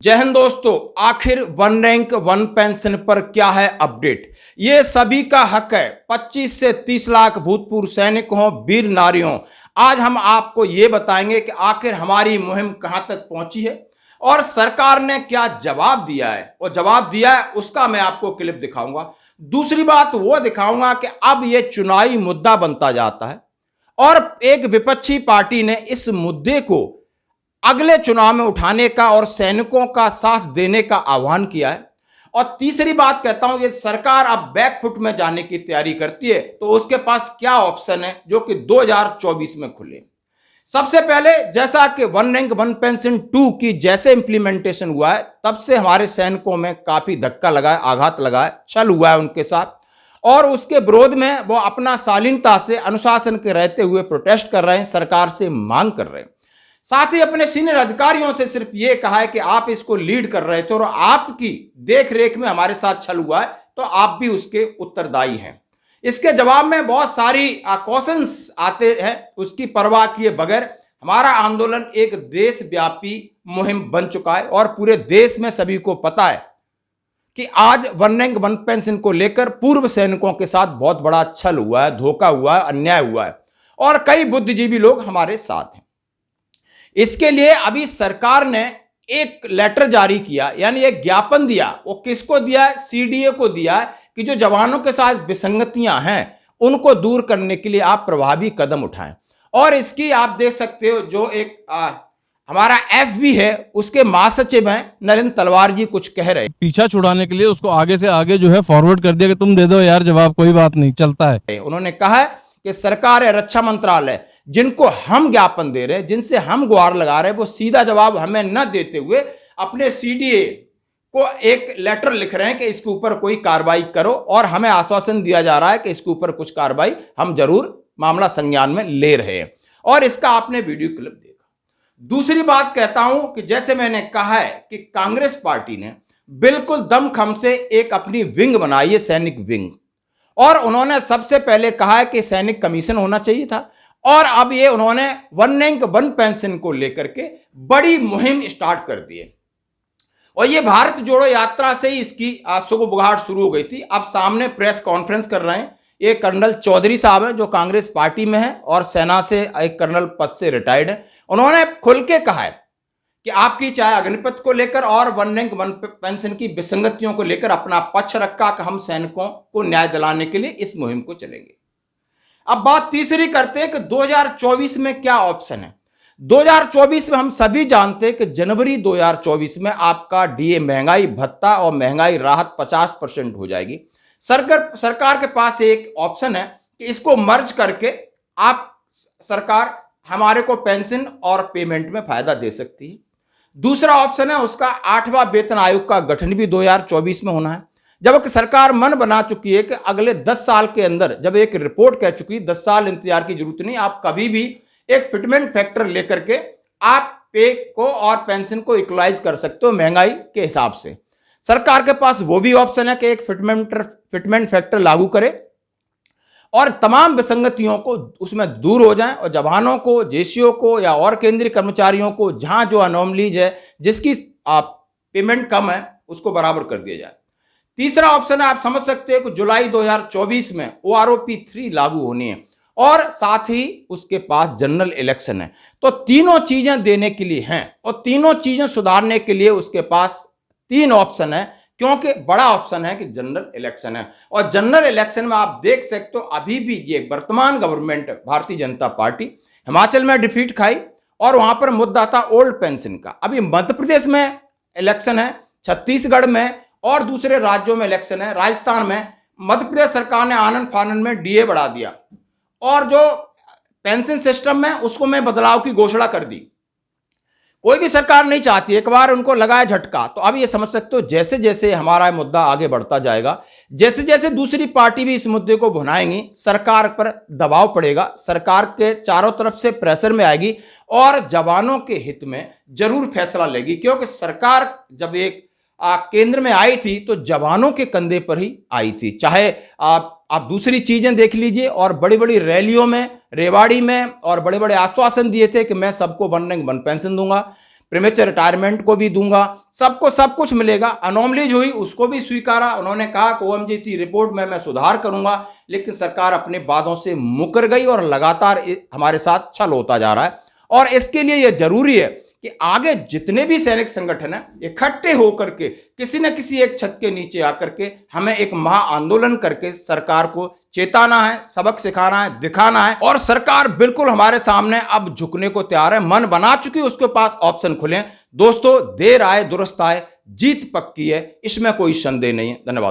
जय हिंद दोस्तों, आखिर वन रैंक वन पेंशन पर क्या है अपडेट। ये सभी का हक है। 25 से 30 लाख भूतपूर्व सैनिक हों, वीर नारियों, आज हम आपको ये बताएंगे कि आखिर हमारी मुहिम कहां तक पहुंची है और सरकार ने क्या जवाब दिया है। और जवाब दिया है उसका मैं आपको क्लिप दिखाऊंगा। दूसरी बात वो दिखाऊंगा कि अब ये चुनावी मुद्दा बनता जाता है और एक विपक्षी पार्टी ने इस मुद्दे को अगले चुनाव में उठाने का और सैनिकों का साथ देने का आह्वान किया है। और तीसरी बात कहता हूं, ये सरकार अब बैकफुट में जाने की तैयारी करती है तो उसके पास क्या ऑप्शन है जो कि 2024 में खुले। सबसे पहले, जैसा कि वन रैंक वन पेंशन 2 की जैसे इंप्लीमेंटेशन हुआ है तब से हमारे सैनिकों में काफी धक्का लगा है, आघात लगा है, छल हुआ है उनके साथ, और उसके विरोध में वो अपना शालीनता से अनुशासन के रहते हुए प्रोटेस्ट कर रहे हैं, सरकार से मांग कर रहे हैं। साथ ही अपने सीनियर अधिकारियों से सिर्फ ये कहा है कि आप इसको लीड कर रहे थे और आपकी देख रेख में हमारे साथ छल हुआ है तो आप भी उसके उत्तरदायी हैं। इसके जवाब में बहुत सारी क्वेश्चंस आते हैं। उसकी परवाह किए बगैर हमारा आंदोलन एक देशव्यापी मुहिम बन चुका है और पूरे देश में सभी को पता है कि आज वन रैंक वन पेंशन को लेकर पूर्व सैनिकों के साथ बहुत बड़ा छल हुआ है, धोखा हुआ है, अन्याय हुआ है और कई बुद्धिजीवी लोग हमारे साथ हैं। इसके लिए अभी सरकार ने एक लेटर जारी किया, यानी एक ज्ञापन दिया। वो किसको दिया है? सीडीए को दिया है कि जो जवानों के साथ विसंगतियां हैं उनको दूर करने के लिए आप प्रभावी कदम उठाएं। और इसकी आप देख सकते हो, जो एक हमारा एफबी है उसके महासचिव हैं नरेंद्र तलवार जी कुछ कह रहे हैं। पीछा छुड़ाने के लिए उसको आगे से आगे जो है फॉरवर्ड कर दिया कि तुम दे दो यार जवाब, कोई बात नहीं, चलता है। उन्होंने कहा है कि सरकार है, रक्षा मंत्रालय, जिनको हम ज्ञापन दे रहे हैं, जिनसे हम गुहार लगा रहे हैं, वो सीधा जवाब हमें न देते हुए अपने सीडीए को एक लेटर लिख रहे हैं कि इसके ऊपर कोई कार्रवाई करो, और हमें आश्वासन दिया जा रहा है कि इसके ऊपर कुछ कार्रवाई हम जरूर मामला संज्ञान में ले रहे हैं। और इसका आपने वीडियो क्लिप देखा। दूसरी बात कहता हूं कि जैसे मैंने कहा है कि कांग्रेस पार्टी ने बिल्कुल दमखम से एक अपनी विंग बनाई है, सैनिक विंग, और उन्होंने सबसे पहले कहा है कि सैनिक कमीशन होना चाहिए था। और अब ये उन्होंने वन रैंक वन पेंशन को लेकर के बड़ी मुहिम स्टार्ट कर दी है। और ये भारत जोड़ो यात्रा से ही इसकी सुगबुगाहट शुरू हो गई थी। अब सामने प्रेस कॉन्फ्रेंस कर रहे हैं। ये कर्नल चौधरी साहब हैं जो कांग्रेस पार्टी में है और सेना से एक कर्नल पद से रिटायर्ड है। उन्होंने खुल के कहा है कि आपकी चाहे अग्निपथ को लेकर और वन रैंक वन पेंशन की विसंगतियों को लेकर अपना पक्ष रखा कि हम सैनिकों को न्याय दिलाने के लिए इस मुहिम को चलेंगे। अब बात तीसरी करते हैं कि 2024 में क्या ऑप्शन है। 2024 में हम सभी जानते हैं कि जनवरी 2024 में आपका डीए महंगाई भत्ता और महंगाई राहत 50% हो जाएगी। सरकार के पास एक ऑप्शन है कि इसको मर्ज करके आप सरकार हमारे को पेंशन और पेमेंट में फायदा दे सकती है। दूसरा ऑप्शन है उसका 8वां वेतन आयोग का गठन भी 2024 में होना है। जबकि सरकार मन बना चुकी है कि अगले 10 साल के अंदर, जब एक रिपोर्ट कह चुकी 10 साल इंतजार की जरूरत नहीं, आप कभी भी एक फिटमेंट फैक्टर लेकर के आप पे को और पेंशन को इक्वलाइज कर सकते हो महंगाई के हिसाब से। सरकार के पास वो भी ऑप्शन है कि एक फिटमेंट फैक्टर लागू करे और तमाम विसंगतियों को उसमें दूर हो जाए और जवानों को, जेसीओ को या और केंद्रीय कर्मचारियों को जहां जो अनोमलीज है, जिसकी पेमेंट कम है, उसको बराबर कर दिया जाए। तीसरा ऑप्शन है, आप समझ सकते हो कि जुलाई 2024 में OROP 3 लागू होनी है और साथ ही उसके पास जनरल इलेक्शन है। तो तीनों चीजें देने के लिए हैं और तीनों चीजें सुधारने के लिए उसके पास 3 ऑप्शन है, क्योंकि बड़ा ऑप्शन है कि जनरल इलेक्शन है। और जनरल इलेक्शन में आप देख सकते हो अभी भी ये वर्तमान गवर्नमेंट भारतीय जनता पार्टी हिमाचल में डिफीट खाई और वहां पर मुद्दा था ओल्ड पेंशन का। अभी मध्य प्रदेश में इलेक्शन है, छत्तीसगढ़ में और दूसरे राज्यों में इलेक्शन है, राजस्थान में। मध्य प्रदेश सरकार ने आनंद फानंद में डीए बढ़ा दिया और जो पेंशन सिस्टम में उसको में बदलाव की घोषणा कर दी। कोई भी सरकार नहीं चाहती, एक बार उनको लगाया झटका। तो अब ये समझ सकते हो जैसे जैसे हमारा मुद्दा आगे बढ़ता जाएगा, जैसे जैसे दूसरी पार्टी भी इस मुद्दे को भुनाएंगी, सरकार पर दबाव पड़ेगा, सरकार के चारों तरफ से प्रेशर में आएगी और जवानों के हित में जरूर फैसला लेगी। क्योंकि सरकार जब एक केंद्र में आई थी तो जवानों के कंधे पर ही आई थी। चाहे आप दूसरी चीजें देख लीजिए, और बड़ी बड़ी रैलियों में, रेवाड़ी में और बड़े बड़े आश्वासन दिए थे कि मैं सबको वन रैंक वन पेंशन दूंगा। प्रीमेचर रिटायरमेंट को भी दूंगा, सबको सब कुछ मिलेगा। अनोमलीज हुई उसको भी स्वीकारा, उन्होंने कहा कि ओएमजीसी रिपोर्ट में मैं सुधार करूंगा, लेकिन सरकार अपने वादों से मुकर गई और लगातार हमारे साथ छल होता जा रहा है। और इसके लिए यह जरूरी है कि आगे जितने भी सैनिक संगठन हैं इकट्ठे होकर के किसी न किसी एक छत के नीचे आकर के हमें एक महा आंदोलन करके सरकार को चेताना है, सबक सिखाना है, दिखाना है। और सरकार बिल्कुल हमारे सामने अब झुकने को तैयार है, मन बना चुकी है, उसके पास ऑप्शन खुले हैं। दोस्तों, देर आए दुरुस्त आए, जीत पक्की है, इसमें कोई संदेह नहीं है। धन्यवाद।